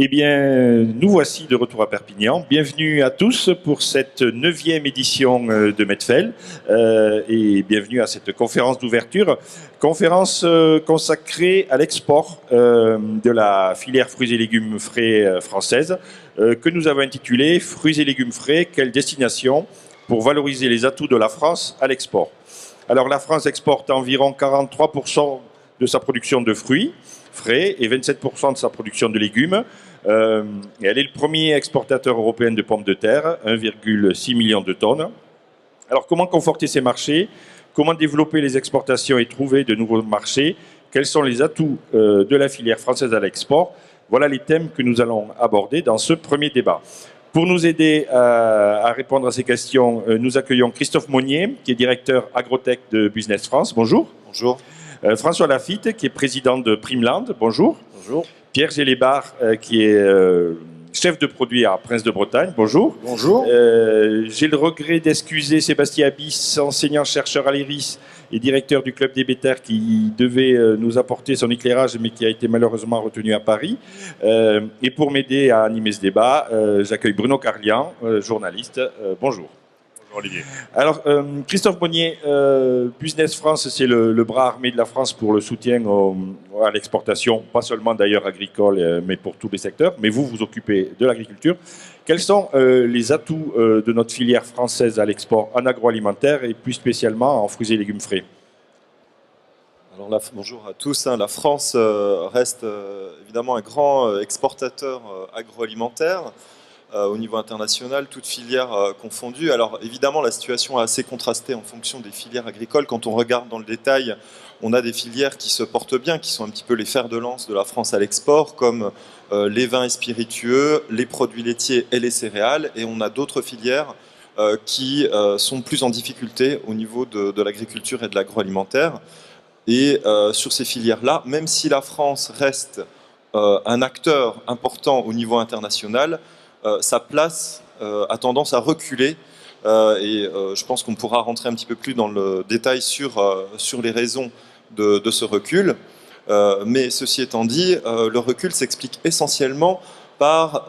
Eh bien, nous voici de retour à Perpignan. Bienvenue à tous pour cette 9e édition de Medfel et bienvenue à cette conférence d'ouverture. Conférence consacrée à l'export de la filière fruits et légumes frais française que nous avons intitulée « Fruits et légumes frais, quelle destination ?» pour valoriser les atouts de la France à l'export. Alors, la France exporte environ 43% de sa production de fruits frais et 27% de sa production de légumes. Et elle est le premier exportateur européen de pommes de terre, 1,6 million de tonnes. Alors, comment conforter ces marchés? Comment développer les exportations et trouver de nouveaux marchés? Quels sont les atouts de la filière française à l'export? Voilà les thèmes que nous allons aborder dans ce premier débat. Pour nous aider à répondre à ces questions, nous accueillons Christophe Monnier, qui est directeur agrotech de Business France. Bonjour. Bonjour. François Lafitte, qui est président de Primeland. Bonjour. Bonjour. Pierre Gélébar, qui est chef de produit à Prince de Bretagne. Bonjour. Bonjour. J'ai le regret d'excuser Sébastien Abyss, enseignant-chercheur à l'IRIS et directeur du Club des Bétaires, qui devait nous apporter son éclairage, mais qui a été malheureusement retenu à Paris. Et pour m'aider à animer ce débat, j'accueille Bruno Carlian, journaliste. Bonjour. Bonjour Olivier. Alors, Christophe Monnier, Business France, c'est le bras armé de la France pour le soutien à l'exportation, pas seulement d'ailleurs agricole, mais pour tous les secteurs. Mais vous vous occupez de l'agriculture. Quels sont les atouts de notre filière française à l'export en agroalimentaire et plus spécialement en fruits et légumes frais? Alors là, bonjour à tous. La France reste évidemment un grand exportateur agroalimentaire. Au niveau international, toutes filières confondues. Alors évidemment, la situation est assez contrastée en fonction des filières agricoles. Quand on regarde dans le détail, on a des filières qui se portent bien, qui sont un petit peu les fers de lance de la France à l'export, comme les vins et spiritueux, les produits laitiers et les céréales. Et on a d'autres filières qui sont plus en difficulté au niveau de l'agriculture et de l'agroalimentaire. Et sur ces filières-là, même si la France reste un acteur important au niveau international, sa place a tendance à reculer et je pense qu'on pourra rentrer un petit peu plus dans le détail sur les raisons de ce recul. Mais ceci étant dit, le recul s'explique essentiellement par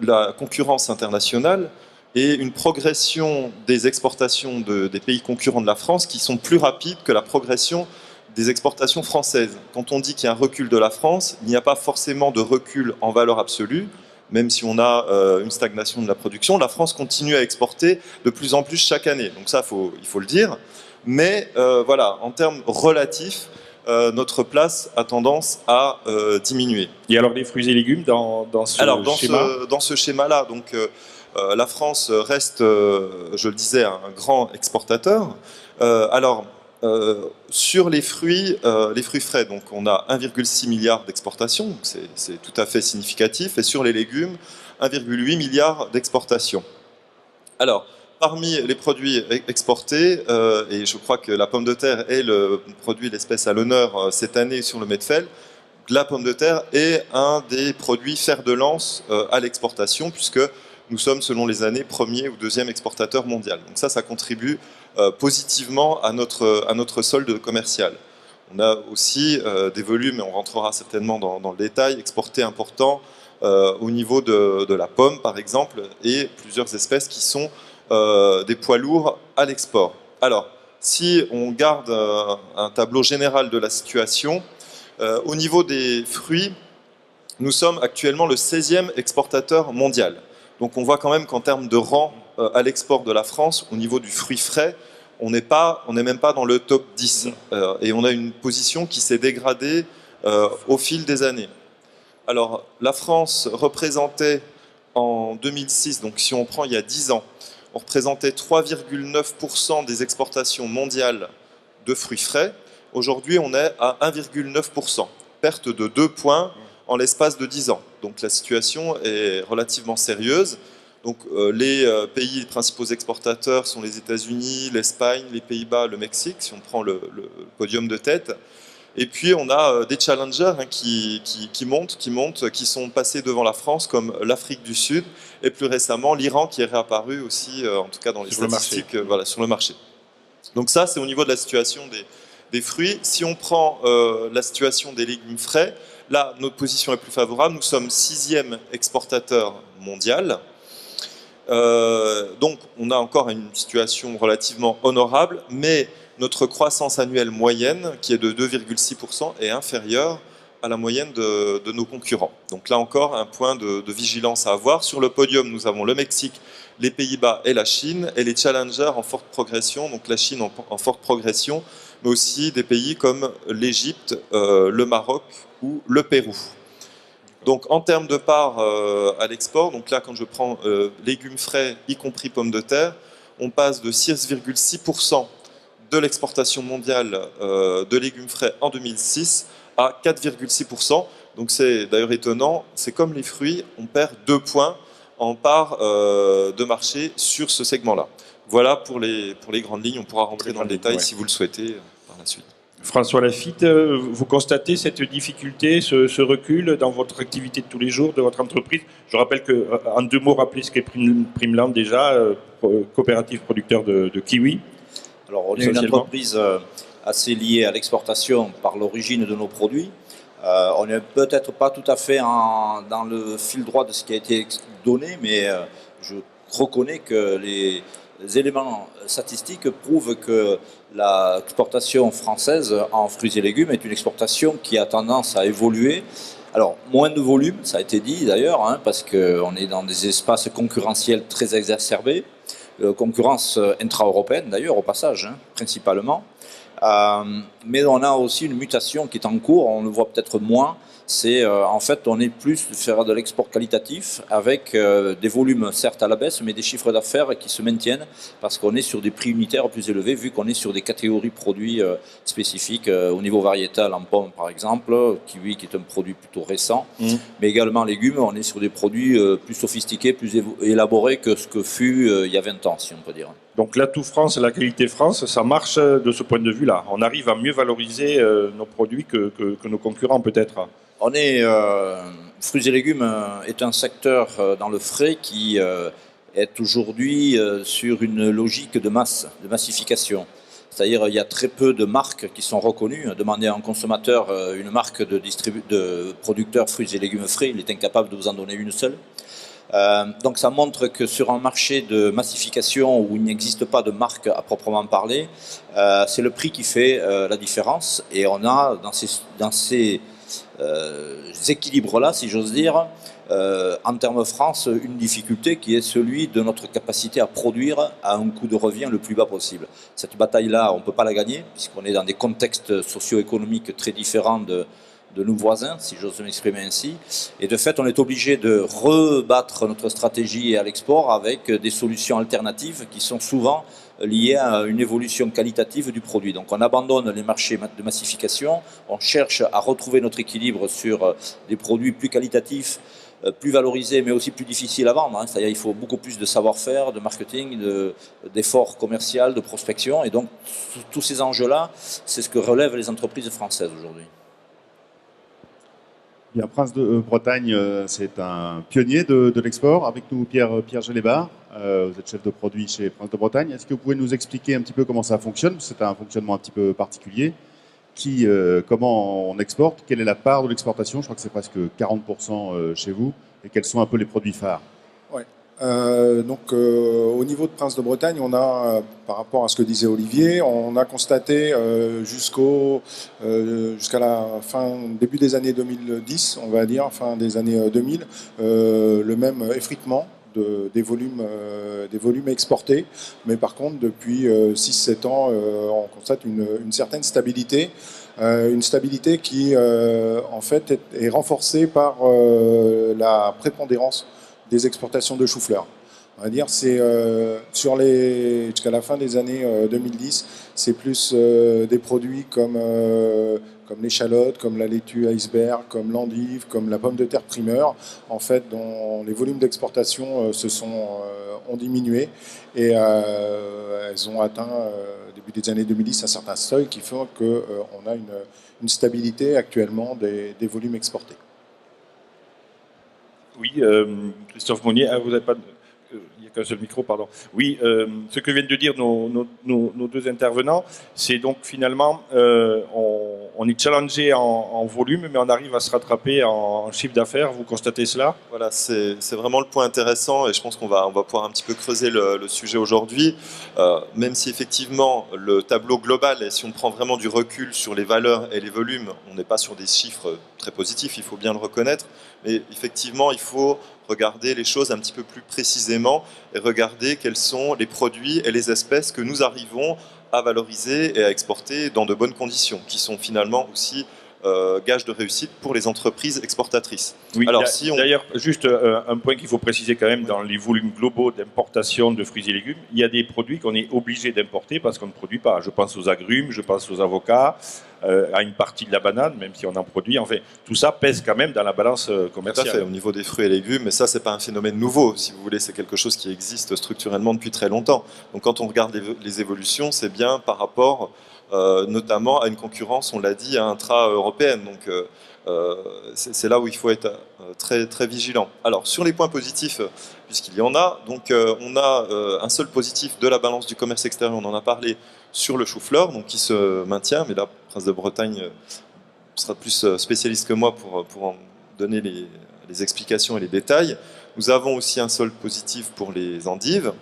la concurrence internationale et une progression des exportations des pays concurrents de la France qui sont plus rapides que la progression des exportations françaises. Quand on dit qu'il y a un recul de la France, il n'y a pas forcément de recul en valeur absolue. Même si on a une stagnation de la production, la France continue à exporter de plus en plus chaque année. Donc ça, il faut le dire. Mais voilà, en termes relatifs, notre place a tendance à diminuer. Et alors les fruits et légumes dans ce schéma? Dans ce schéma-là, donc la France reste, je le disais, un grand exportateur. Sur les fruits frais, donc on a 1,6 milliard d'exportations, c'est tout à fait significatif, et sur les légumes, 1,8 milliard d'exportations. Alors, parmi les produits exportés, et je crois que la pomme de terre est le produit, l'espèce à l'honneur cette année sur le Medfel, la pomme de terre est un des produits fer de lance à l'exportation, puisque nous sommes, selon les années, premier ou deuxième exportateur mondial. Donc ça contribue positivement à notre solde commercial. On a aussi des volumes, et on rentrera certainement dans le détail, exportés importants au niveau de la pomme, par exemple, et plusieurs espèces qui sont des poids lourds à l'export. Alors, si on garde un tableau général de la situation, au niveau des fruits, nous sommes actuellement le 16e exportateur mondial. Donc on voit quand même qu'en termes de rang à l'export de la France, au niveau du fruit frais, on n'est même pas dans le top 10. Et on a une position qui s'est dégradée au fil des années. Alors la France représentait en 2006, donc si on prend il y a 10 ans, on représentait 3,9% des exportations mondiales de fruits frais. Aujourd'hui, on est à 1,9%, perte de 2 points en l'espace de 10 ans. Donc la situation est relativement sérieuse. Donc les principaux exportateurs sont les États-Unis, l'Espagne, les Pays-Bas, le Mexique, si on prend le podium de tête. Et puis on a des challengers qui montent, qui sont passés devant la France, comme l'Afrique du Sud, et plus récemment l'Iran qui est réapparu aussi, en tout cas dans les statistiques, voilà, sur le marché. Donc ça, c'est au niveau de la situation des fruits. Si on prend la situation des légumes frais, là, notre position est plus favorable. Nous sommes 6e exportateur mondial. Donc, on a encore une situation relativement honorable, mais notre croissance annuelle moyenne, qui est de 2,6%, est inférieure à la moyenne de nos concurrents. Donc là encore, un point de vigilance à avoir. Sur le podium, nous avons le Mexique, les Pays-Bas et la Chine, et les challengers en forte progression, donc la Chine en forte progression, mais aussi des pays comme l'Égypte, le Maroc ou le Pérou. Donc en termes de part à l'export, donc là quand je prends légumes frais, y compris pommes de terre, on passe de 6,6% de l'exportation mondiale de légumes frais en 2006 à 4,6%. Donc c'est d'ailleurs étonnant, c'est comme les fruits, on perd 2 points en part de marché sur ce segment-là. Voilà pour les grandes lignes, on pourra rentrer dans le détail si vous le souhaitez par la suite. François Laffitte, vous constatez cette difficulté, ce recul dans votre activité de tous les jours de votre entreprise? Je rappelle que, en 2 mots, rappelez ce qu'est Primeland déjà, coopérative producteur de kiwi. Alors, on est une entreprise assez liée à l'exportation par l'origine de nos produits. On n'est peut-être pas tout à fait dans le fil droit de ce qui a été donné, mais je reconnais que les éléments statistiques prouvent que l'exportation française en fruits et légumes est une exportation qui a tendance à évoluer. Alors, moins de volume, ça a été dit d'ailleurs, hein, parce qu'on est dans des espaces concurrentiels très exacerbés, concurrence intra-européenne d'ailleurs, au passage, hein, principalement. Mais on a aussi une mutation qui est en cours, on le voit peut-être moins. C'est en fait, on est plus de faire de l'export qualitatif avec des volumes certes à la baisse, mais des chiffres d'affaires qui se maintiennent parce qu'on est sur des prix unitaires plus élevés, vu qu'on est sur des catégories produits spécifiques au niveau variétal en pommes par exemple, kiwi qui est un produit plutôt récent, mais également légumes, on est sur des produits plus sophistiqués, plus élaborés que ce que fut il y a 20 ans, si on peut dire. Donc l'atout France et la qualité France, ça marche de ce point de vue-là. On arrive à mieux valoriser nos produits que nos concurrents peut-être. On est, fruits et légumes est un secteur dans le frais qui est aujourd'hui sur une logique de masse, de massification. C'est-à-dire il y a très peu de marques qui sont reconnues. Demandez à un consommateur une marque de producteur fruits et légumes frais, il est incapable de vous en donner une seule. Donc ça montre que sur un marché de massification où il n'existe pas de marque à proprement parler, c'est le prix qui fait la différence. Et on a dans ces équilibres-là, si j'ose dire, en termes France, une difficulté qui est celui de notre capacité à produire à un coût de revient le plus bas possible. Cette bataille-là, on ne peut pas la gagner, puisqu'on est dans des contextes socio-économiques très différents de nos voisins, si j'ose m'exprimer ainsi. Et de fait, on est obligé de rebattre notre stratégie à l'export avec des solutions alternatives qui sont souvent liées à une évolution qualitative du produit. Donc on abandonne les marchés de massification, on cherche à retrouver notre équilibre sur des produits plus qualitatifs, plus valorisés, mais aussi plus difficiles à vendre. C'est-à-dire qu'il faut beaucoup plus de savoir-faire, de marketing, d'efforts commerciaux, de prospection. Et donc tous ces enjeux-là, c'est ce que relèvent les entreprises françaises aujourd'hui. Bien, Prince de Bretagne, c'est un pionnier de l'export. Avec nous, Pierre Gélébar. Vous êtes chef de produit chez Prince de Bretagne. Est-ce que vous pouvez nous expliquer un petit peu comment ça fonctionne? C'est un fonctionnement un petit peu particulier. Comment on exporte? Quelle est la part de l'exportation? Je crois que c'est presque 40% chez vous. Et quels sont un peu les produits phares? Ouais. Au niveau de Prince de Bretagne, on a, par rapport à ce que disait Olivier, on a constaté jusqu'à la début des années 2010, on va dire, fin des années 2000, le même effritement des volumes exportés. Mais par contre, depuis 6-7 ans, on constate une certaine stabilité. Une stabilité qui, en fait, est renforcée par la prépondérance des exportations de chou-fleur. On va dire c'est jusqu'à la fin des années 2010, c'est plus des produits comme l'échalote, comme la laitue iceberg, comme l'endive, comme la pomme de terre primeur, en fait, dont les volumes d'exportation ont diminué et elles ont atteint début des années 2010 un certain seuil qui fait qu'on a une stabilité actuellement des volumes exportés. Oui, Christophe Monnier, vous n'avez pas il n'y a qu'un seul micro, pardon. Oui, ce que viennent de dire nos deux intervenants, c'est donc finalement, on est challengé en volume, mais on arrive à se rattraper en chiffre d'affaires. Vous constatez cela? Voilà, c'est vraiment le point intéressant et je pense qu'on va pouvoir un petit peu creuser le sujet aujourd'hui. Même si effectivement le tableau global, et si on prend vraiment du recul sur les valeurs et les volumes, on n'est pas sur des chiffres très positifs, il faut bien le reconnaître, mais effectivement il faut regarder les choses un petit peu plus précisément et regarder quels sont les produits et les espèces que nous arrivons à valoriser et à exporter dans de bonnes conditions, qui sont finalement aussi gage de réussite pour les entreprises exportatrices. Oui, alors, d'ailleurs, juste un point qu'il faut préciser quand même, dans les volumes globaux d'importation de fruits et légumes, il y a des produits qu'on est obligé d'importer parce qu'on ne produit pas. Je pense aux agrumes, je pense aux avocats, à une partie de la banane, même si on en produit. Enfin, tout ça pèse quand même dans la balance commerciale. Tout à fait, au niveau des fruits et légumes, mais ça, c'est pas un phénomène nouveau, si vous voulez, c'est quelque chose qui existe structurellement depuis très longtemps. Donc quand on regarde les évolutions, c'est bien par rapport notamment à une concurrence, on l'a dit, intra-européenne. Donc c'est là où il faut être très, très vigilant. Alors sur les points positifs, puisqu'il y en a, donc on a un seul positif de la balance du commerce extérieur, on en a parlé, sur le chou-fleur, donc qui se maintient, mais là, Prince de Bretagne sera plus spécialiste que moi pour en donner les explications et les détails. Nous avons aussi un solde positif pour les endives.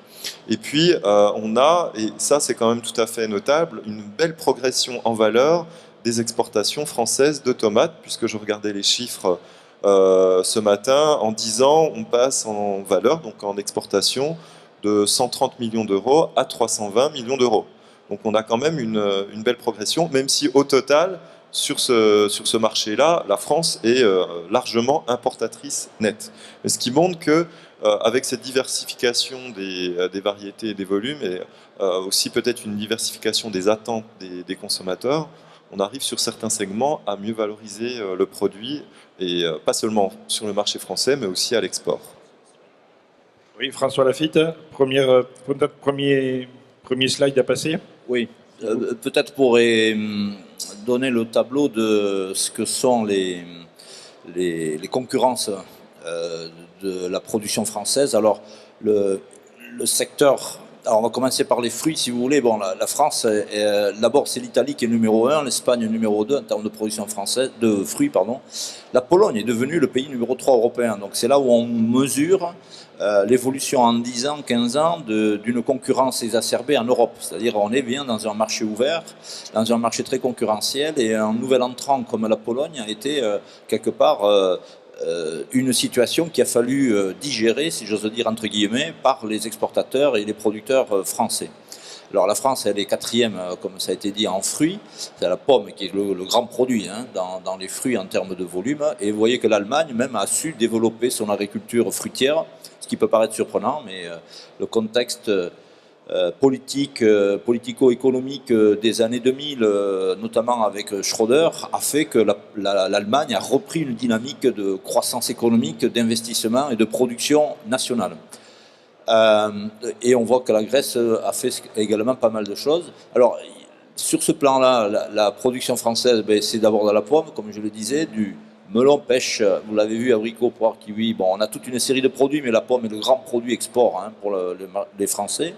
Et puis, on a, et ça c'est quand même tout à fait notable, une belle progression en valeur des exportations françaises de tomates, puisque je regardais les chiffres ce matin. En 10 ans, on passe en valeur, donc en exportation, de 130 millions d'euros à 320 millions d'euros. Donc on a quand même une belle progression, même si au total, sur ce marché-là, la France est largement importatrice nette. Mais ce qui montre que avec cette diversification des variétés et des volumes, et aussi peut-être une diversification des attentes des consommateurs, on arrive sur certains segments à mieux valoriser le produit, et pas seulement sur le marché français, mais aussi à l'export. Oui, François Laffitte, premier slide à passer. Oui, peut-être pour donner le tableau de ce que sont les concurrences de la production française. Alors, le secteur, alors on va commencer par les fruits, si vous voulez. Bon, la France, d'abord, c'est l'Italie qui est numéro 1, l'Espagne numéro 2 en termes de production française, de fruits, pardon. La Pologne est devenue le pays numéro 3 européen. Donc, c'est là où on mesure l'évolution en 10 ans, 15 ans d'une concurrence exacerbée en Europe. C'est-à-dire on est bien dans un marché ouvert, dans un marché très concurrentiel, et un nouvel entrant comme la Pologne a été quelque part une situation qu'il a fallu digérer, si j'ose dire entre guillemets, par les exportateurs et les producteurs français. Alors la France, elle est quatrième, comme ça a été dit, en fruits. C'est la pomme qui est le grand produit dans les fruits en termes de volume. Et vous voyez que l'Allemagne même a su développer son agriculture fruitière, ce qui peut paraître surprenant, mais le contexte politico-économique des années 2000, notamment avec Schröder, a fait que l'Allemagne a repris une dynamique de croissance économique, d'investissement et de production nationale. Et on voit que la Grèce a fait également pas mal de choses. Alors, sur ce plan-là, la production française, c'est d'abord de la pomme, comme je le disais, du melon, pêche, vous l'avez vu, abricot, poire, kiwi. Bon, on a toute une série de produits, mais la pomme est le grand produit export pour les Français.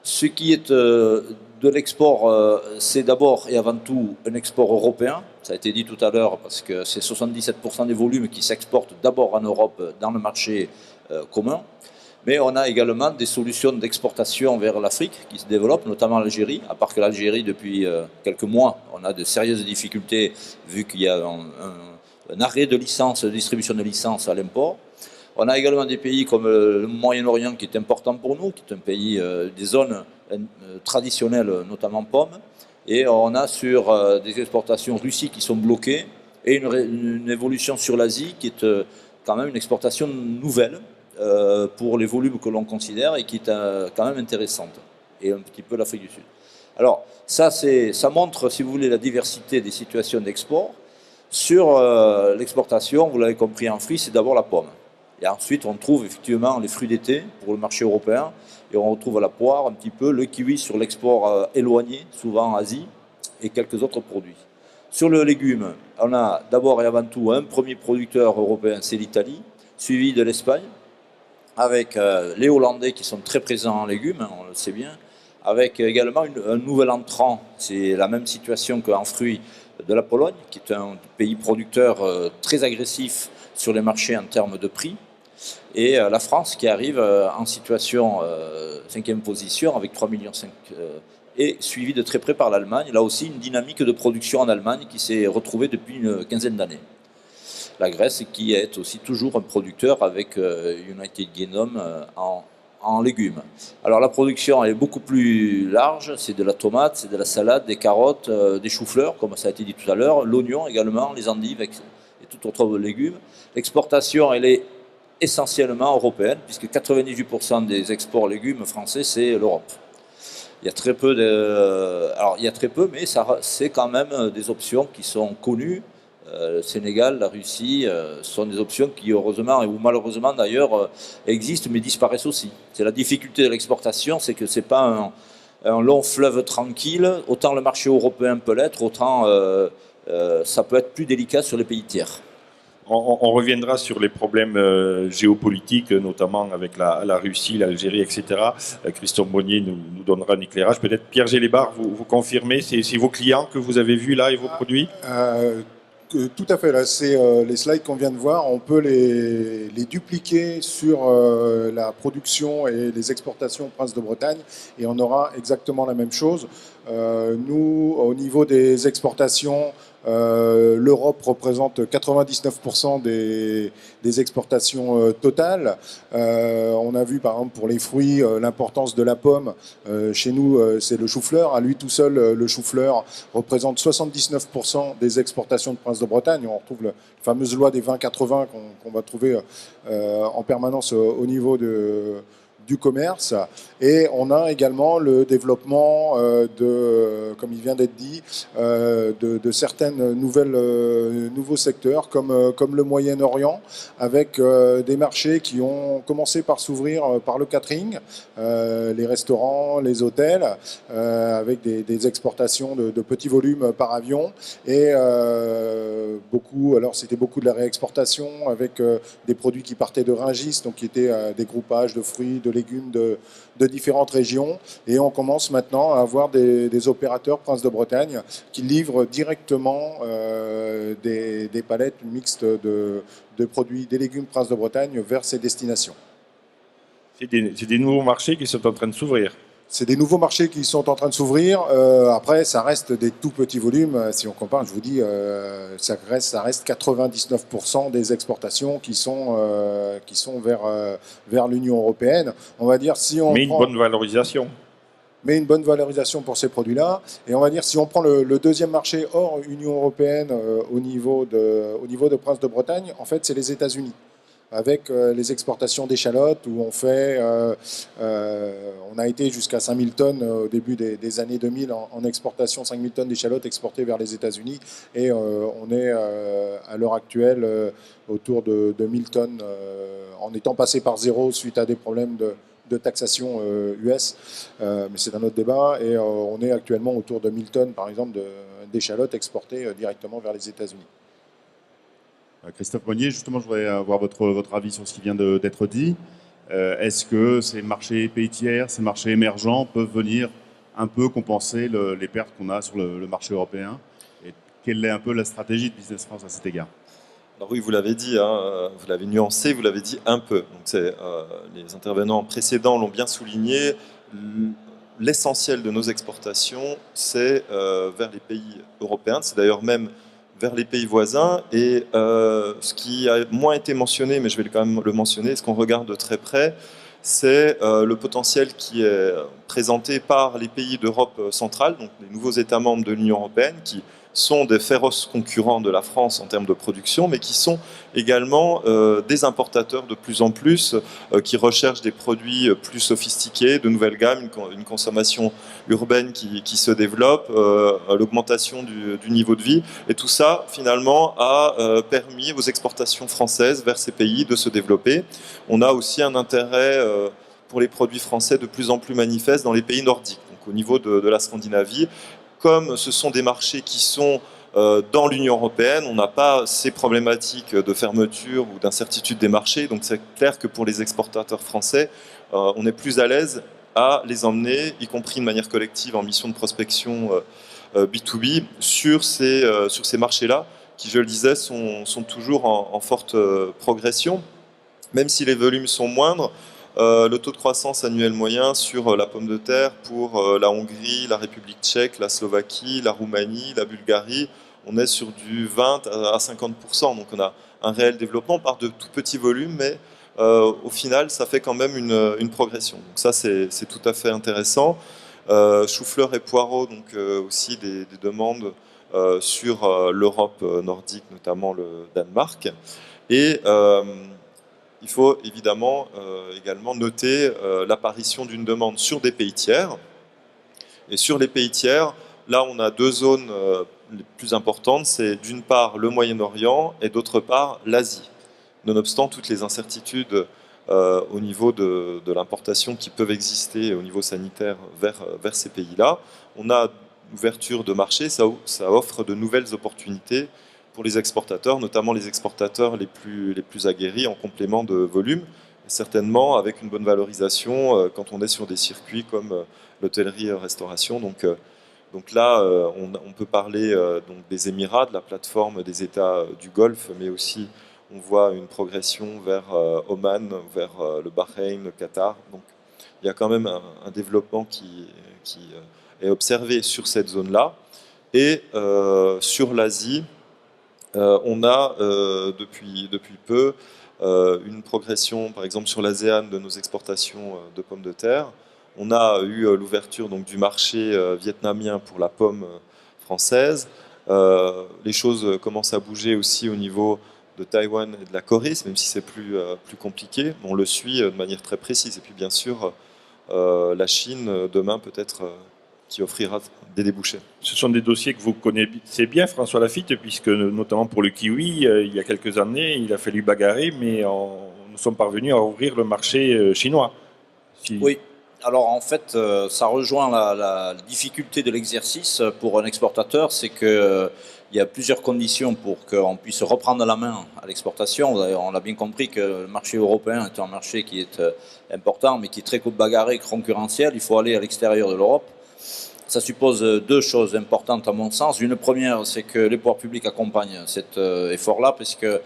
Ce qui est de l'export, c'est d'abord et avant tout un export européen. Ça a été dit tout à l'heure, parce que c'est 77% des volumes qui s'exportent d'abord en Europe dans le marché commun. Mais on a également des solutions d'exportation vers l'Afrique qui se développent, notamment l'Algérie. À part que l'Algérie, depuis quelques mois, on a de sérieuses difficultés vu qu'il y a un arrêt de licence, de distribution de licences à l'import. On a également des pays comme le Moyen-Orient qui est important pour nous, qui est un pays des zones traditionnelles, notamment pommes. Et on a sur des exportations Russie qui sont bloquées et une évolution sur l'Asie qui est quand même une exportation nouvelle pour les volumes que l'on considère et qui est quand même intéressante. Et un petit peu l'Afrique du Sud. Alors ça montre, si vous voulez, la diversité des situations d'export. Sur l'exportation, vous l'avez compris, en fruits, c'est d'abord la pomme. Et ensuite, on trouve effectivement les fruits d'été pour le marché européen. Et on retrouve la poire, un petit peu, le kiwi sur l'export éloigné, souvent en Asie, et quelques autres produits. Sur le légume, on a d'abord et avant tout un premier producteur européen, c'est l'Italie, suivi de l'Espagne, avec les Hollandais qui sont très présents en légumes, on le sait bien, avec également un nouvel entrant, c'est la même situation qu'en fruits de la Pologne, qui est un pays producteur très agressif sur les marchés en termes de prix, et la France qui arrive en situation 5e position avec 3,5 millions et suivi de très près par l'Allemagne. Là aussi, une dynamique de production en Allemagne qui s'est retrouvée depuis une quinzaine d'années. La Grèce qui est aussi toujours un producteur avec United Genome en légumes. Alors la production elle est beaucoup plus large, c'est de la tomate, c'est de la salade, des carottes, des choux-fleurs, comme ça a été dit tout à l'heure, l'oignon également, les endives et tout autre légumes. L'exportation, elle est essentiellement européenne, puisque 98% des exports légumes français, c'est l'Europe. Il y a très peu alors il y a très peu, mais c'est quand même des options qui sont connues. Le Sénégal, la Russie, sont des options qui heureusement ou malheureusement d'ailleurs existent mais disparaissent aussi. C'est la difficulté de l'exportation, c'est que c'est pas un long fleuve tranquille. Autant le marché européen peut l'être, autant ça peut être plus délicat sur les pays tiers. On reviendra sur les problèmes géopolitiques, notamment avec la Russie, l'Algérie, etc. Christophe Monnier nous donnera un éclairage. Peut-être Pierre Gélébart, vous confirmez, c'est vos clients que vous avez vus là et vos produits Tout à fait, là c'est les slides qu'on vient de voir, on peut les dupliquer sur la production et les exportations au Prince de Bretagne et on aura exactement la même chose. Nous, au niveau des exportations, l'Europe représente 99% des exportations totales. On a vu par exemple pour les fruits l'importance de la pomme. Chez nous, c'est le chou-fleur. À lui tout seul, le chou-fleur représente 79% des exportations de Prince de Bretagne. On retrouve la fameuse loi des 20-80 qu'on va trouver en permanence au niveau du commerce. Et on a également le développement comme il vient d'être dit, de certaines nouveaux secteurs comme le Moyen-Orient, avec des marchés qui ont commencé par s'ouvrir par le catering, les restaurants, les hôtels, avec des exportations de petits volumes par avion et c'était beaucoup de la réexportation avec des produits qui partaient de Rungis, donc qui étaient des groupages de fruits, de légumes de différentes régions. Et on commence maintenant à avoir des opérateurs Prince de Bretagne qui livrent directement des palettes mixtes de produits, des légumes Prince de Bretagne vers ces destinations. C'est des nouveaux marchés qui sont en train de s'ouvrir. C'est des nouveaux marchés qui sont en train de s'ouvrir. Après, ça reste des tout petits volumes. Si on compare, je vous dis, ça reste 99% des exportations qui sont vers l'Union européenne. On va dire une bonne valorisation. Mais une bonne valorisation pour ces produits-là. Et on va dire, si on prend le deuxième marché hors Union européenne au niveau de Prince de Bretagne, en fait, c'est les États-Unis, avec les exportations d'échalotes où on a été jusqu'à 5000 tonnes au début des années 2000 en exportation, 5000 tonnes d'échalotes exportées vers les États-Unis et on est à l'heure actuelle autour de 1000 tonnes en étant passé par zéro suite à des problèmes de taxation US, mais c'est un autre débat et on est actuellement autour de 1000 tonnes par exemple d'échalotes exportées directement vers les États-Unis. Christophe Monnier, justement, je voudrais avoir votre avis sur ce qui vient d'être dit. Est-ce que ces marchés pays tiers, ces marchés émergents peuvent venir un peu compenser les pertes qu'on a sur le marché européen? Et quelle est un peu la stratégie de Business France à cet égard? Alors oui, vous l'avez dit, vous l'avez nuancé, vous l'avez dit un peu. Donc les intervenants précédents l'ont bien souligné. L'essentiel de nos exportations, c'est vers les pays européens. C'est d'ailleurs même vers les pays voisins et ce qui a moins été mentionné, mais je vais quand même le mentionner, ce qu'on regarde de très près, c'est le potentiel qui est présenté par les pays d'Europe centrale, donc les nouveaux États membres de l'Union européenne, qui sont des féroces concurrents de la France en termes de production, mais qui sont également des importateurs de plus en plus, qui recherchent des produits plus sophistiqués, de nouvelles gammes, une consommation urbaine qui se développe, l'augmentation du niveau de vie. Et tout ça, finalement, a permis aux exportations françaises vers ces pays de se développer. On a aussi un intérêt pour les produits français de plus en plus manifeste dans les pays nordiques, donc au niveau de la Scandinavie. Comme ce sont des marchés qui sont Dans l'Union européenne, on n'a pas ces problématiques de fermeture ou d'incertitude des marchés, donc c'est clair que pour les exportateurs français, on est plus à l'aise à les emmener, y compris de manière collective en mission de prospection B2B, sur ces marchés-là, qui, je le disais, sont toujours en forte progression, même si les volumes sont moindres. Le taux de croissance annuel moyen sur la pomme de terre pour la Hongrie, la République tchèque, la Slovaquie, la Roumanie, la Bulgarie, on est sur du 20 à 50%. Donc on a un réel développement par de tout petits volumes, mais au final, ça fait quand même une progression. Donc ça, c'est tout à fait intéressant. Chou-fleur et poireaux, donc aussi des demandes sur l'Europe nordique, notamment le Danemark. Et il faut évidemment également noter l'apparition d'une demande sur des pays tiers. Et sur les pays tiers, là, on a deux zones les plus importantes. C'est d'une part le Moyen-Orient et d'autre part l'Asie. Nonobstant toutes les incertitudes au niveau de l'importation qui peuvent exister au niveau sanitaire vers ces pays-là, on a une ouverture de marché, ça offre de nouvelles opportunités pour les exportateurs, notamment les exportateurs les plus aguerris en complément de volume, et certainement avec une bonne valorisation quand on est sur des circuits comme l'hôtellerie-restauration. Donc là, on peut parler donc des Émirats, de la plateforme des États du Golfe, mais aussi on voit une progression vers Oman, vers le Bahreïn, le Qatar. Donc il y a quand même un développement qui est observé sur cette zone-là. Et sur l'Asie, on a depuis peu une progression, par exemple sur l'ASEAN, de nos exportations de pommes de terre. On a eu l'ouverture donc du marché vietnamien pour la pomme française. Les choses commencent à bouger aussi au niveau de Taïwan et de la Corée, même si c'est plus compliqué. On le suit de manière très précise. Et puis bien sûr, la Chine, demain peut-être, qui offrira des débouchés. Ce sont des dossiers que vous connaissez bien, François Laffitte, puisque notamment pour le kiwi, il y a quelques années, il a fallu bagarrer, mais nous sommes parvenus à ouvrir le marché chinois. Oui. Alors en fait, ça rejoint la difficulté de l'exercice pour un exportateur, c'est qu'il y a plusieurs conditions pour qu'on puisse reprendre la main à l'exportation. On a bien compris que le marché européen est un marché qui est important, mais qui est très bagarré, concurrentiel. Il faut aller à l'extérieur de l'Europe. Ça suppose deux choses importantes à mon sens. Une première, c'est que les pouvoirs publics accompagnent cet effort-là, parce que,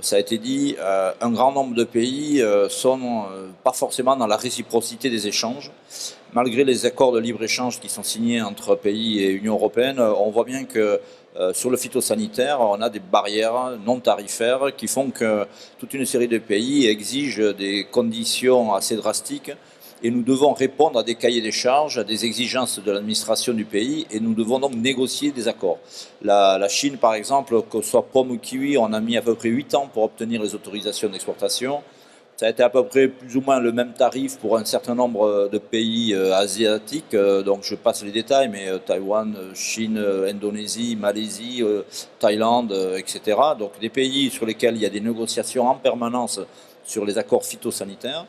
ça a été dit, un grand nombre de pays sont pas forcément dans la réciprocité des échanges. Malgré les accords de libre-échange qui sont signés entre pays et Union européenne, on voit bien que sur le phytosanitaire, on a des barrières non tarifaires qui font que toute une série de pays exigent des conditions assez drastiques. Et nous devons répondre à des cahiers des charges, à des exigences de l'administration du pays, et nous devons donc négocier des accords. La Chine, par exemple, que ce soit pomme ou kiwi, on a mis à peu près 8 ans pour obtenir les autorisations d'exportation. Ça a été à peu près plus ou moins le même tarif pour un certain nombre de pays asiatiques, donc je passe les détails, mais Taïwan, Chine, Indonésie, Malaisie, Thaïlande, etc. Donc des pays sur lesquels il y a des négociations en permanence sur les accords phytosanitaires.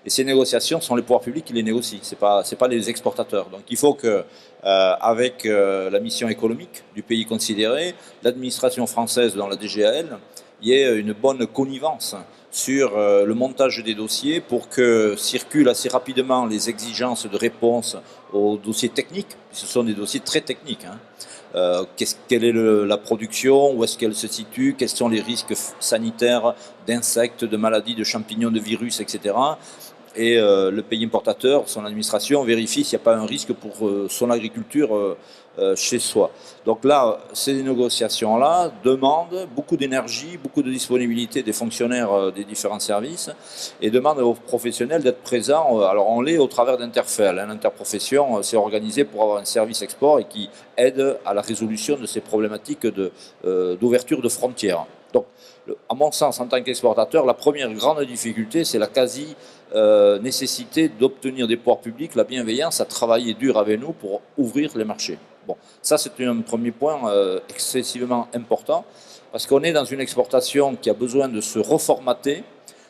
Et ces négociations sont les pouvoirs publics qui les négocient, c'est pas les exportateurs. Donc il faut que, avec la mission économique du pays considéré, l'administration française dans la DGAL, il y ait une bonne connivence sur le montage des dossiers pour que circulent assez rapidement les exigences de réponse aux dossiers techniques. Ce sont des dossiers très techniques. Quelle est la production, où est-ce qu'elle se situe, quels sont les risques sanitaires d'insectes, de maladies, de champignons, de virus, etc. Et le pays importateur, son administration, vérifie s'il n'y a pas un risque pour son agriculture chez soi. Donc là, ces négociations-là demandent beaucoup d'énergie, beaucoup de disponibilité des fonctionnaires des différents services et demandent aux professionnels d'être présents. Alors on l'est au travers d'Interfel. L'interprofession s'est organisée pour avoir un service export et qui aide à la résolution de ces problématiques d'ouverture de frontières. Donc, à mon sens, en tant qu'exportateur, la première grande difficulté, c'est la quasi-nécessité d'obtenir des pouvoirs publics la bienveillance à travailler dur avec nous pour ouvrir les marchés. Bon, ça, c'est un premier point excessivement important, parce qu'on est dans une exportation qui a besoin de se reformater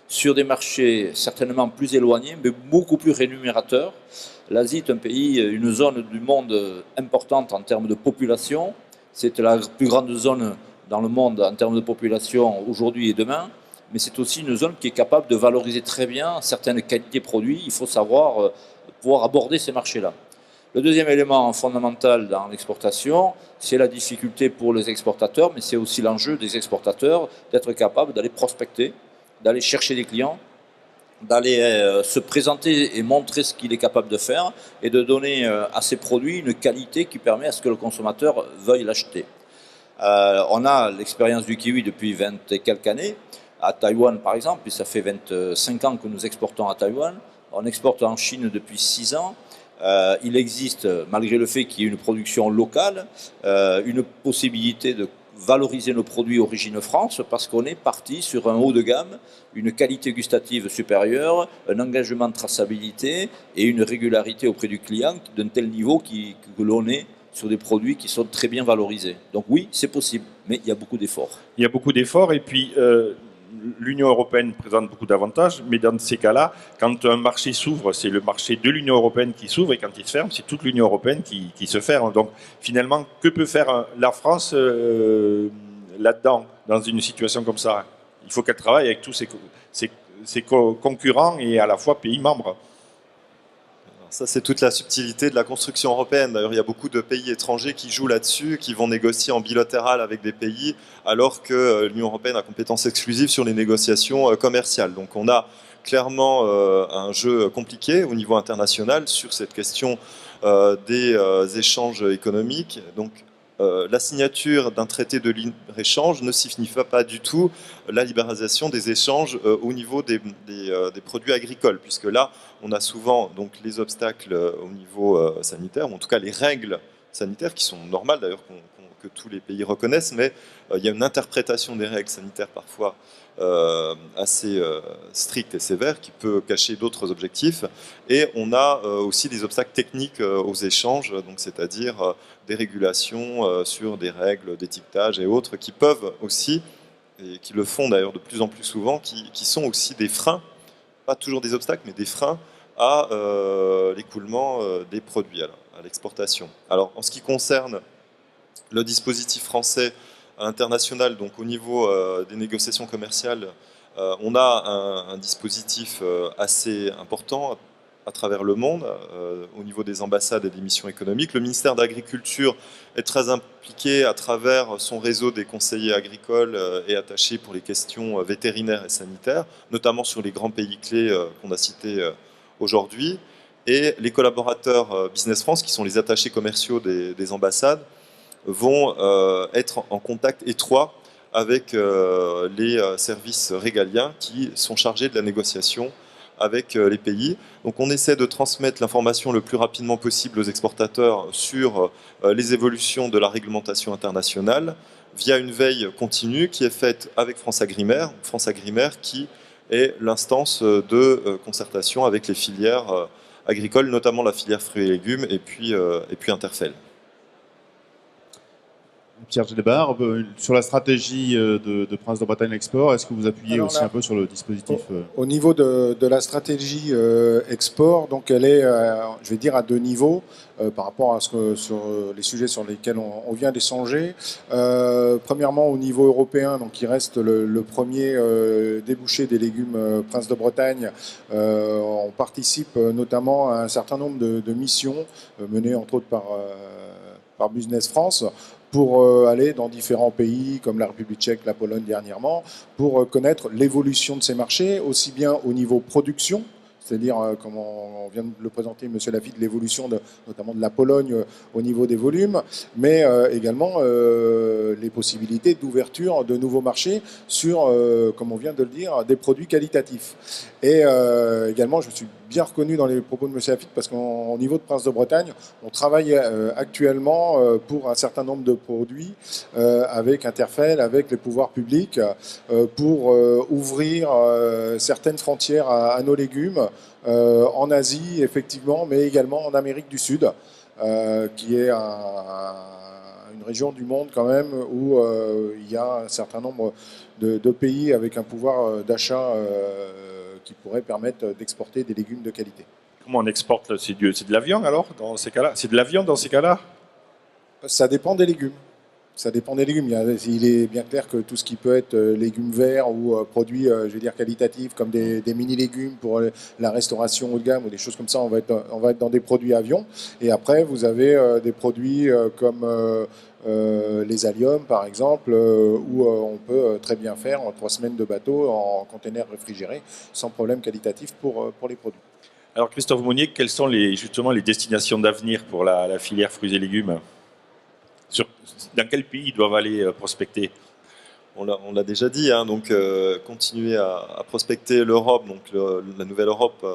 sur des marchés certainement plus éloignés, mais beaucoup plus rémunérateurs. L'Asie est un pays, une zone du monde importante en termes de population. C'est la plus grande zone dans le monde en termes de population aujourd'hui et demain, mais c'est aussi une zone qui est capable de valoriser très bien certaines qualités produits. Il faut savoir pouvoir aborder ces marchés-là. Le deuxième élément fondamental dans l'exportation, c'est la difficulté pour les exportateurs, mais c'est aussi l'enjeu des exportateurs d'être capables d'aller prospecter, d'aller chercher des clients, d'aller se présenter et montrer ce qu'il est capable de faire et de donner à ses produits une qualité qui permet à ce que le consommateur veuille l'acheter. On a l'expérience du kiwi depuis 20 et quelques années, à Taïwan par exemple, et ça fait 25 ans que nous exportons à Taïwan. On exporte en Chine depuis 6 ans. Il existe, malgré le fait qu'il y ait une production locale, une possibilité de valoriser nos produits Origine France parce qu'on est parti sur un haut de gamme, une qualité gustative supérieure, un engagement de traçabilité et une régularité auprès du client d'un tel niveau que l'on est sur des produits qui sont très bien valorisés. Donc oui, c'est possible, mais il y a beaucoup d'efforts. Il y a beaucoup d'efforts et puis l'Union européenne présente beaucoup d'avantages, mais dans ces cas-là, quand un marché s'ouvre, c'est le marché de l'Union européenne qui s'ouvre et quand il se ferme, c'est toute l'Union européenne qui se ferme. Donc finalement, que peut faire la France là-dedans, dans une situation comme ça? Il faut qu'elle travaille avec tous ses concurrents et à la fois pays membres. Ça, c'est toute la subtilité de la construction européenne. D'ailleurs, il y a beaucoup de pays étrangers qui jouent là-dessus, qui vont négocier en bilatéral avec des pays, alors que l'Union européenne a compétence exclusive sur les négociations commerciales. Donc on a clairement un jeu compliqué au niveau international sur cette question des échanges économiques. Donc la signature d'un traité de libre-échange ne signifie pas du tout la libéralisation des échanges au niveau des produits agricoles, puisque là, on a souvent donc, les obstacles au niveau sanitaire, ou en tout cas les règles sanitaires, qui sont normales d'ailleurs, que tous les pays reconnaissent, mais il y a une interprétation des règles sanitaires parfois assez stricte et sévère, qui peut cacher d'autres objectifs. Et on a aussi des obstacles techniques aux échanges, donc c'est-à-dire des régulations sur des règles d'étiquetage et autres, qui peuvent aussi, et qui le font d'ailleurs de plus en plus souvent, qui sont aussi des freins, pas toujours des obstacles, mais des freins à l'écoulement des produits, à l'exportation. Alors, en ce qui concerne le dispositif français à l'international, donc au niveau des négociations commerciales, on a un dispositif assez important à travers le monde, au niveau des ambassades et des missions économiques. Le ministère de l'Agriculture est très impliqué à travers son réseau des conseillers agricoles et attachés pour les questions vétérinaires et sanitaires, notamment sur les grands pays clés qu'on a cités aujourd'hui. Et les collaborateurs Business France, qui sont les attachés commerciaux des ambassades, vont être en contact étroit avec les services régaliens qui sont chargés de la négociation avec les pays. Donc on essaie de transmettre l'information le plus rapidement possible aux exportateurs sur les évolutions de la réglementation internationale via une veille continue qui est faite avec France Agrimaire qui est l'instance de concertation avec les filières agricoles, notamment la filière fruits et légumes et puis Interfel. Pierre Gelébart, sur la stratégie de Prince de Bretagne Export, est-ce que vous appuyez aussi un peu sur le dispositif Au niveau de la stratégie export, donc elle est, je vais dire, à deux niveaux par rapport à sur les sujets sur lesquels on vient d'échanger. Premièrement, au niveau européen, donc qui reste le premier débouché des légumes Prince de Bretagne, on participe notamment à un certain nombre de missions menées entre autres par Business France, pour aller dans différents pays comme la République tchèque, la Pologne dernièrement, pour connaître l'évolution de ces marchés, aussi bien au niveau production, c'est-à-dire, comme on vient de le présenter, M. Lafitte, l'évolution notamment de la Pologne au niveau des volumes, mais également les possibilités d'ouverture de nouveaux marchés sur, comme on vient de le dire, des produits qualitatifs. Et également, je me suis bien reconnu dans les propos de M. Lafitte, parce qu'au niveau de Prince de Bretagne, on travaille actuellement pour un certain nombre de produits avec Interfel, avec les pouvoirs publics, pour ouvrir certaines frontières à nos légumes, en Asie, effectivement, mais également en Amérique du Sud, qui est une région du monde quand même où il y a un certain nombre de pays avec un pouvoir d'achat qui pourrait permettre d'exporter des légumes de qualité. Comment on exporte? C'est de l'avion alors, dans ces cas-là? C'est de l'avion dans ces cas-là? Ça dépend des légumes. Ça dépend des légumes. Il est bien clair que tout ce qui peut être légumes verts ou produits, je veux dire, qualitatifs, comme des mini-légumes pour la restauration haut de gamme ou des choses comme ça, on va être dans des produits avions. Et après, vous avez des produits comme les alliums, par exemple, où on peut très bien faire en 3 semaines de bateau en container réfrigéré, sans problème qualitatif pour les produits. Alors Christophe Monnier, quelles sont justement les destinations d'avenir pour la filière fruits et légumes ? Dans quel pays ils doivent aller prospecter ? On l'a déjà dit, hein, donc continuer à prospecter l'Europe, donc la nouvelle Europe,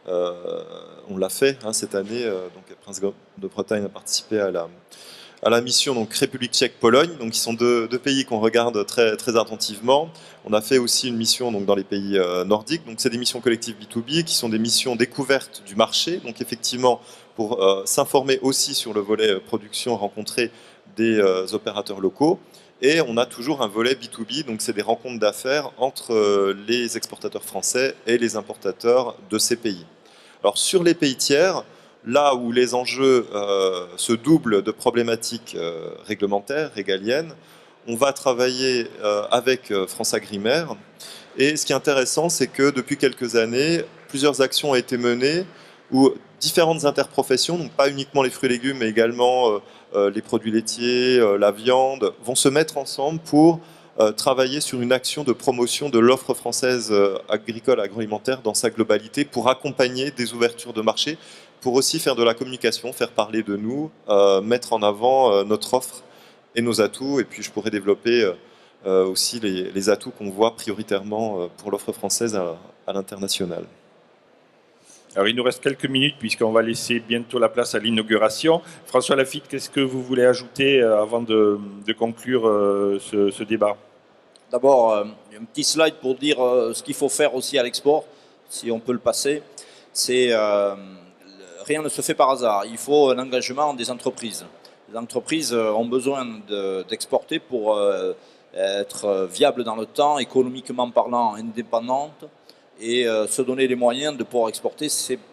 on l'a fait hein, cette année. Donc Prince de Bretagne a participé à la mission donc République tchèque-Pologne, donc qui sont deux pays qu'on regarde très, très attentivement. On a fait aussi une mission donc, dans les pays nordiques, donc c'est des missions collectives B2B qui sont des missions découvertes du marché, donc effectivement pour s'informer aussi sur le volet production, rencontrer des opérateurs locaux. Et on a toujours un volet B2B, donc c'est des rencontres d'affaires entre les exportateurs français et les importateurs de ces pays. Alors sur les pays tiers, là où les enjeux se doublent de problématiques réglementaires, régaliennes, on va travailler avec France Agrimaire. Et ce qui est intéressant, c'est que depuis quelques années, plusieurs actions ont été menées où différentes interprofessions, donc pas uniquement les fruits et légumes, mais également les produits laitiers, la viande, vont se mettre ensemble pour travailler sur une action de promotion de l'offre française agricole agroalimentaire dans sa globalité pour accompagner des ouvertures de marché, pour aussi faire de la communication, faire parler de nous, mettre en avant notre offre et nos atouts. Et puis je pourrais développer aussi les atouts qu'on voit prioritairement pour l'offre française à l'international. Alors il nous reste quelques minutes puisqu'on va laisser bientôt la place à l'inauguration. François Lafitte, qu'est-ce que vous voulez ajouter avant de conclure ce débat ? D'abord, un petit slide pour dire ce qu'il faut faire aussi à l'export, si on peut le passer. C'est rien ne se fait par hasard. Il faut un engagement des entreprises. Les entreprises ont besoin d'exporter pour être viables dans le temps, économiquement parlant, indépendantes, et se donner les moyens de pouvoir exporter.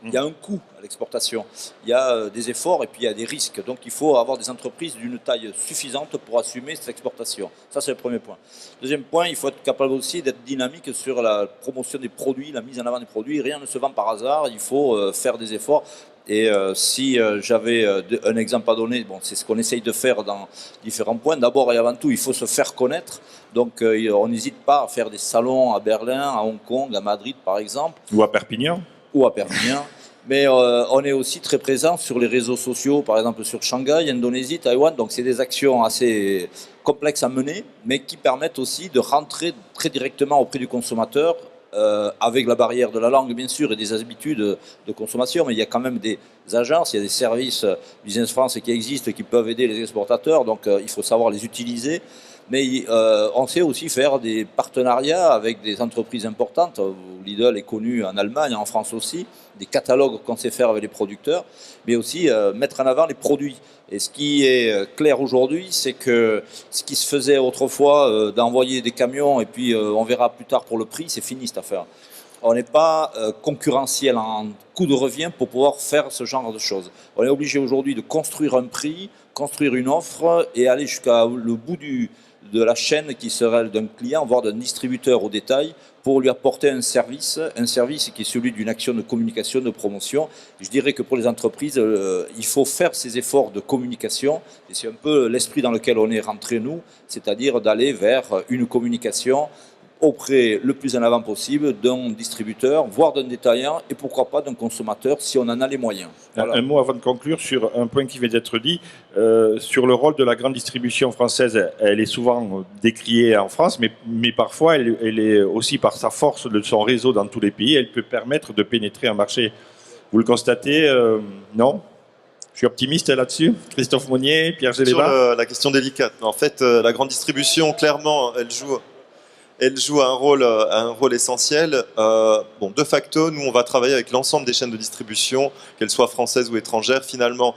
Il y a un coût à l'exportation, il y a des efforts et puis il y a des risques. Donc il faut avoir des entreprises d'une taille suffisante pour assumer cette exportation. Ça, c'est le premier point. Deuxième point, il faut être capable aussi d'être dynamique sur la promotion des produits, la mise en avant des produits. Rien ne se vend par hasard, il faut faire des efforts. Et si j'avais un exemple à donner, bon, c'est ce qu'on essaye de faire dans différents points. D'abord et avant tout, il faut se faire connaître. Donc on n'hésite pas à faire des salons à Berlin, à Hong Kong, à Madrid par exemple. Ou à Perpignan. Ou à Perpignan. Mais on est aussi très présent sur les réseaux sociaux, par exemple sur Shanghai, Indonésie, Taïwan. Donc c'est des actions assez complexes à mener, mais qui permettent aussi de rentrer très directement auprès du consommateur, avec la barrière de la langue bien sûr et des habitudes de consommation, mais il y a quand même des agences, il y a des services Business France qui existent, qui peuvent aider les exportateurs, donc il faut savoir les utiliser. Mais on sait aussi faire des partenariats avec des entreprises importantes. Lidl est connu en Allemagne, en France aussi, des catalogues qu'on sait faire avec les producteurs, mais aussi mettre en avant les produits. Et ce qui est clair aujourd'hui, c'est que ce qui se faisait autrefois, d'envoyer des camions et puis on verra plus tard pour le prix, c'est fini cette affaire. On n'est pas concurrentiel en coût de revient pour pouvoir faire ce genre de choses. On est obligé aujourd'hui de construire un prix, construire une offre et aller jusqu'à le bout de la chaîne qui serait d'un client, voire d'un distributeur au détail, pour lui apporter un service qui est celui d'une action de communication, de promotion. Je dirais que pour les entreprises, il faut faire ces efforts de communication, et c'est un peu l'esprit dans lequel on est rentré nous, c'est-à-dire d'aller vers une communication auprès le plus en avant possible d'un distributeur, voire d'un détaillant, et pourquoi pas d'un consommateur si on en a les moyens. Voilà. Un mot avant de conclure sur un point qui vient d'être dit, sur le rôle de la grande distribution française. Elle est souvent décriée en France, mais parfois elle est aussi par sa force de son réseau dans tous les pays, elle peut permettre de pénétrer un marché. Vous le constatez, non ? Je suis optimiste là-dessus. Christophe Monnier, Pierre Géléba. Sur la question délicate. En fait, la grande distribution, clairement, elle joue un rôle essentiel. Bon, de facto, nous, on va travailler avec l'ensemble des chaînes de distribution, qu'elles soient françaises ou étrangères. Finalement,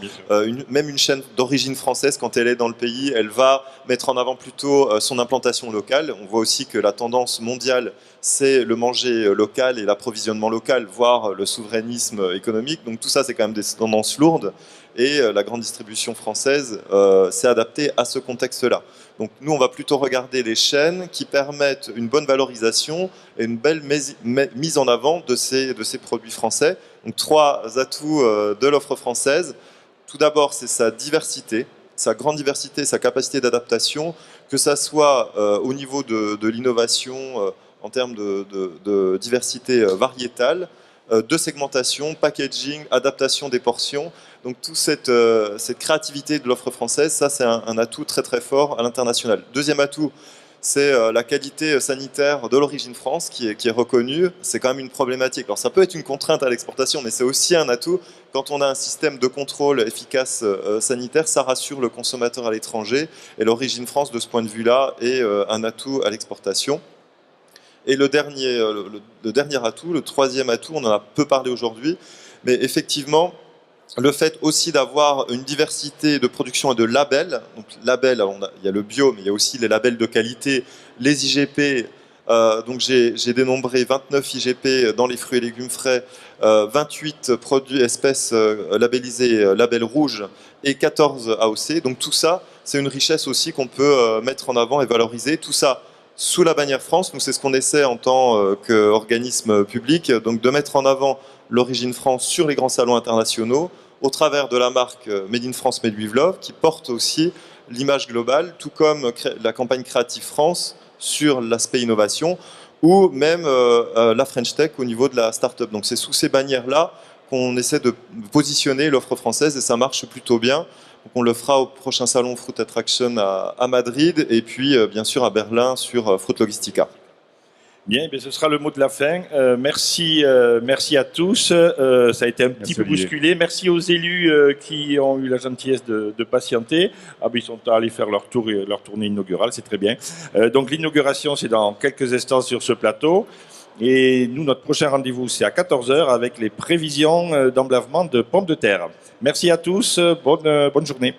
même une chaîne d'origine française, quand elle est dans le pays, elle va mettre en avant plutôt son implantation locale. On voit aussi que la tendance mondiale, c'est le manger local et l'approvisionnement local, voire le souverainisme économique. Donc tout ça, c'est quand même des tendances lourdes. Et la grande distribution française s'est adaptée à ce contexte-là. Donc nous, on va plutôt regarder les chaînes qui permettent une bonne valorisation et une belle mise en avant de ces produits français. Donc 3 atouts de l'offre française. Tout d'abord, c'est sa diversité, sa grande diversité, sa capacité d'adaptation, que ça soit au niveau de l'innovation en termes de diversité variétale, de segmentation, packaging, adaptation des portions. Donc toute cette créativité de l'offre française, ça c'est un atout très très fort à l'international. Deuxième atout, c'est la qualité sanitaire de l'origine France qui est reconnue. C'est quand même une problématique. Alors ça peut être une contrainte à l'exportation, mais c'est aussi un atout. Quand on a un système de contrôle efficace sanitaire, ça rassure le consommateur à l'étranger. Et l'origine France, de ce point de vue-là, est un atout à l'exportation. Et le dernier atout, le troisième atout, on en a peu parlé aujourd'hui, mais effectivement, le fait aussi d'avoir une diversité de production et de labels. Donc labels, alors il y a le bio, mais il y a aussi les labels de qualité, les IGP. Donc j'ai dénombré 29 IGP dans les fruits et légumes frais, 28 produits espèces labellisés label rouge et 14 AOC. Donc tout ça, c'est une richesse aussi qu'on peut mettre en avant et valoriser. Tout ça sous la bannière France. Nous, c'est ce qu'on essaie en tant qu'organisme public, donc de mettre en avant l'origine France sur les grands salons internationaux, au travers de la marque Made in France, Made with Love, qui porte aussi l'image globale, tout comme la campagne Creative France sur l'aspect innovation, ou même la French Tech au niveau de la start-up. Donc c'est sous ces bannières-là qu'on essaie de positionner l'offre française, et ça marche plutôt bien. Donc on le fera au prochain salon Fruit Attraction à Madrid, et puis bien sûr à Berlin sur Fruit Logistica. Bien, ce sera le mot de la fin. Merci à tous. Ça a été un petit peu bousculé. Merci aux élus qui ont eu la gentillesse de patienter. Ils sont allés faire leur tournée inaugurale, c'est très bien. Donc l'inauguration, c'est dans quelques instants sur ce plateau. Et nous, notre prochain rendez-vous, c'est à 14h avec les prévisions d'emblavement de pommes de terre. Merci à tous. Bonne journée.